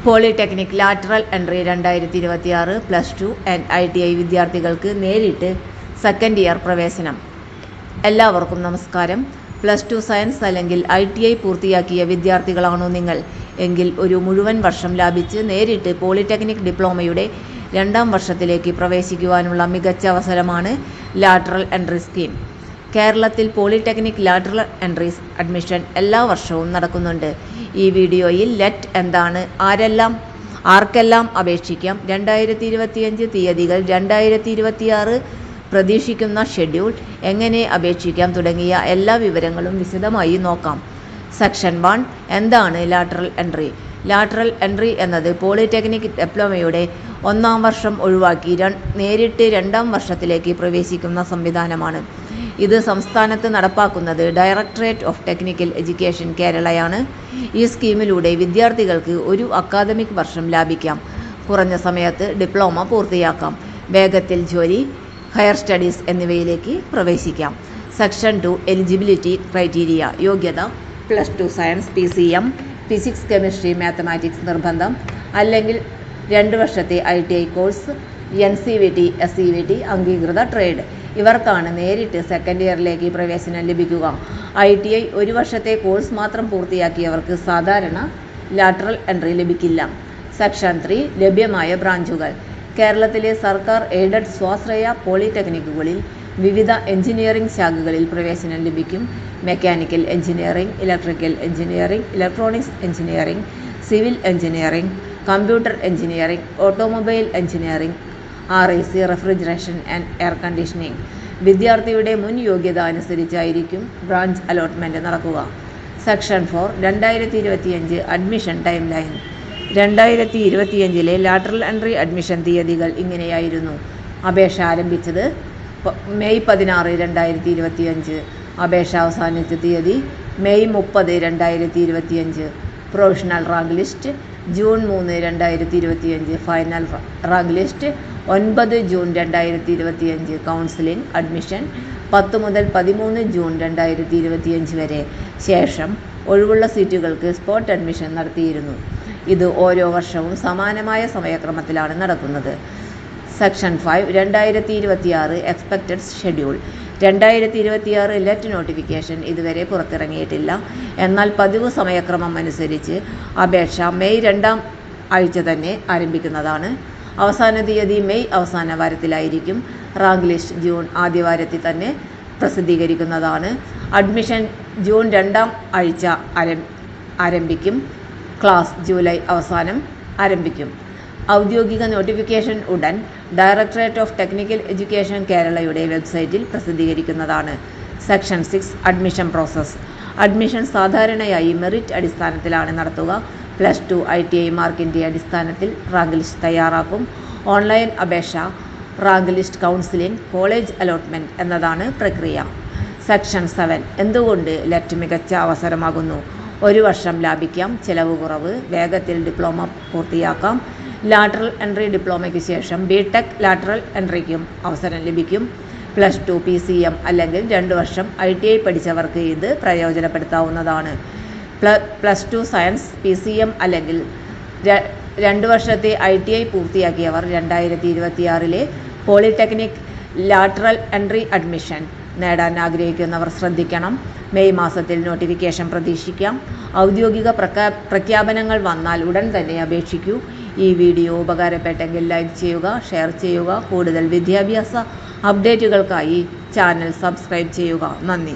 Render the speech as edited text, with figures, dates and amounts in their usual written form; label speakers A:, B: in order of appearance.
A: Polytechnic lateral entry 2026 +2 and ITI വിദ്യാർത്ഥികൾക്ക് നേരിട്ട് second year പ്രവേശനം. എല്ലാവർക്കും നമസ്കാരം. +2 സയൻസ് അല്ലെങ്കിൽ ITI പൂർത്തിയാക്കിയ വിദ്യാർത്ഥികളാണോ നിങ്ങൾ എങ്കിൽ ഒരു മുഴുവൻ വർഷം ലാഭിച്ച് നേരിട്ട് പോളിടെക്നിക് ഡിപ്ലോമയുടെ 2ാം വർഷത്തിലേക്ക് പ്രവേശിക്കുവാനുള്ള മികച്ച അവസരമാണ് ലാറ്ററൽ എൻട്രി സ്കീം. കേരളത്തിൽ പോളിടെക്നിക് ലാറ്ററൽ എൻട്രീസ് അഡ്മിഷൻ എല്ലാ വർഷവും നടക്കുന്നുണ്ട്. ഈ വീഡിയോയിൽ ലെറ്റ് എന്താണ്, ആർക്കെല്ലാം അപേക്ഷിക്കാം, 2025 തീയതികൾ, 2026 പ്രതീക്ഷിക്കുന്ന ഷെഡ്യൂൾ, എങ്ങനെ അപേക്ഷിക്കാം തുടങ്ങിയ എല്ലാ വിവരങ്ങളും വിശദമായി നോക്കാം. സെക്ഷൻ 1 എന്താണ് ലാറ്ററൽ എൻട്രി? ലാറ്ററൽ എൻട്രി എന്നത് പോളിടെക്നിക് ഡിപ്ലോമയുടെ 1ാം വർഷം ഒഴിവാക്കി നേരിട്ട് 2ാം വർഷത്തിലേക്ക് പ്രവേശിക്കുന്ന സംവിധാനമാണ്. ഇത് സംസ്ഥാനത്ത് നടപ്പാക്കുന്നത് ഡയറക്ടറേറ്റ് ഓഫ് ടെക്നിക്കൽ എഡ്യൂക്കേഷൻ കേരളയാണ്. ഈ സ്കീമിലൂടെ വിദ്യാർത്ഥികൾക്ക് ഒരു അക്കാദമിക് വർഷം ലാഭിക്കാം, കുറഞ്ഞ സമയത്ത് ഡിപ്ലോമ പൂർത്തിയാക്കാം, വേഗത്തിൽ ജോലി, ഹയർ സ്റ്റഡീസ് എന്നിവയിലേക്ക് പ്രവേശിക്കാം. Section 2 eligibility criteria. യോഗ്യത +2 science, PCM, physics, chemistry, mathematics നിർബന്ധം, അല്ലെങ്കിൽ 2 വർഷത്തെ ITI കോഴ്സ്, NCVT, SCVT അംഗീകൃത ട്രേഡ്. ഇവർക്കാണ് നേരിട്ട് സെക്കൻഡ് ഇയറിലേക്ക് പ്രവേശനം ലഭിക്കുക. ITI 1 വർഷത്തെ കോഴ്സ് മാത്രം പൂർത്തിയാക്കിയവർക്ക് സാധാരണ ലാറ്ററൽ എൻട്രി ലഭിക്കില്ല. സെക്ഷൻ 3 ലഭ്യമായ ബ്രാഞ്ചുകൾ. കേരളത്തിലെ സർക്കാർ എയ്ഡഡ് സ്വാശ്രയ പോളിടെക്നിക്കുകളിൽ വിവിധ എഞ്ചിനീയറിംഗ് ശാഖകളിൽ പ്രവേശനം ലഭിക്കും. Mechanical engineering, electrical engineering, electronics engineering, civil engineering, computer engineering, automobile engineering, RAC refrigeration and air conditioning. വിദ്യാർത്ഥിയുടെ മുൻ യോഗ്യത അനുസരിച്ചായിരിക്കും ബ്രാഞ്ച് അലോട്ട്മെൻറ്റ് നടക്കുക. Section 4 2025 admission time line. 2025 lateral entry admission തീയതികൾ ഇങ്ങനെയായിരുന്നു. അപേക്ഷ ആരംഭിച്ചത് മെയ് 16, 2025. അപേക്ഷ അവസാനിച്ച തീയതി May 30, 2025. Provisional rank list June 3, 2025. Final rank list 9 June 2025. Counselling admission 10 മുതൽ 13 ജൂൺ 2025 വരെ. ശേഷം ഒഴിവുള്ള സീറ്റുകൾക്ക് സ്പോട്ട് അഡ്മിഷൻ നടത്തിയിരുന്നു. ഇത് ഓരോ വർഷവും സമാനമായ സമയക്രമത്തിലാണ് നടക്കുന്നത്. Section 5 2026 expected schedule. 2026 let notification ഇതുവരെ പുറത്തിറങ്ങിയിട്ടില്ല. എന്നാൽ പതിവ് സമയക്രമം അനുസരിച്ച് അപേക്ഷ മെയ് 2ാം ആഴ്ച തന്നെ ആരംഭിക്കുന്നതാണ്. അവസാന തീയതി മെയ് അവസാന വാരത്തിലായിരിക്കും. റാങ്ക് ലിസ്റ്റ് ജൂൺ ആദ്യവാരത്തിൽ തന്നെ പ്രസിദ്ധീകരിക്കുന്നതാണ്. അഡ്മിഷൻ ജൂൺ 2ാം ആഴ്ച ആരംഭിക്കും. ക്ലാസ് ജൂലൈ അവസാനം ആരംഭിക്കും. ഔദ്യോഗിക നോട്ടിഫിക്കേഷൻ ഉടൻ ഡയറക്ടറേറ്റ് ഓഫ് ടെക്നിക്കൽ എഡ്യൂക്കേഷൻ കേരളയുടെ വെബ്സൈറ്റിൽ പ്രസിദ്ധീകരിക്കുന്നതാണ്. Section 6 admission process. അഡ്മിഷൻ സാധാരണയായി മെറിറ്റ് അടിസ്ഥാനത്തിലാണ് നടത്തുക. +2 ITI മാർക്കിൻ്റെ അടിസ്ഥാനത്തിൽ റാങ്ക് ലിസ്റ്റ് തയ്യാറാക്കും. ഓൺലൈൻ അപേക്ഷ, rank list, counselling, college allotment എന്നതാണ് പ്രക്രിയ. സെക്ഷൻ 7 എന്തുകൊണ്ട് ലെറ്റ് മികച്ച അവസരമാകുന്നു? 1 വർഷം ലാഭിക്കാം, ചെലവ് കുറവ്, വേഗത്തിൽ ഡിപ്ലോമ പൂർത്തിയാക്കാം. ലാറ്ററൽ എൻട്രി ഡിപ്ലോമയ്ക്ക് ശേഷം BTech ലാറ്ററൽ എൻട്രിക്കും അവസരം ലഭിക്കും. +2 PCM അല്ലെങ്കിൽ 2 വർഷം ITI പഠിച്ചവർക്ക് ഇത് പ്രയോജനപ്പെടുത്താവുന്നതാണ്. +2 സയൻസ്, PCM അല്ലെങ്കിൽ 2 വർഷത്തെ ITI പൂർത്തിയാക്കിയവർ 2026 polytechnic lateral entry admission നേടാൻ ആഗ്രഹിക്കുന്നവർ ശ്രദ്ധിക്കണം. മെയ് മാസത്തിൽ നോട്ടിഫിക്കേഷൻ പ്രതീക്ഷിക്കാം. ഔദ്യോഗിക പ്രഖ്യാപനങ്ങൾ വന്നാൽ ഉടൻ തന്നെ അപേക്ഷിക്കൂ. ഈ വീഡിയോ ഉപകാരപ്പെട്ടെങ്കിൽ ലൈക്ക് ചെയ്യുക, ഷെയർ ചെയ്യുക. കൂടുതൽ വിദ്യാഭ്യാസ അപ്ഡേറ്റുകൾക്കായി ചാനൽ സബ്സ്ക്രൈബ് ചെയ്യുക. നന്ദി.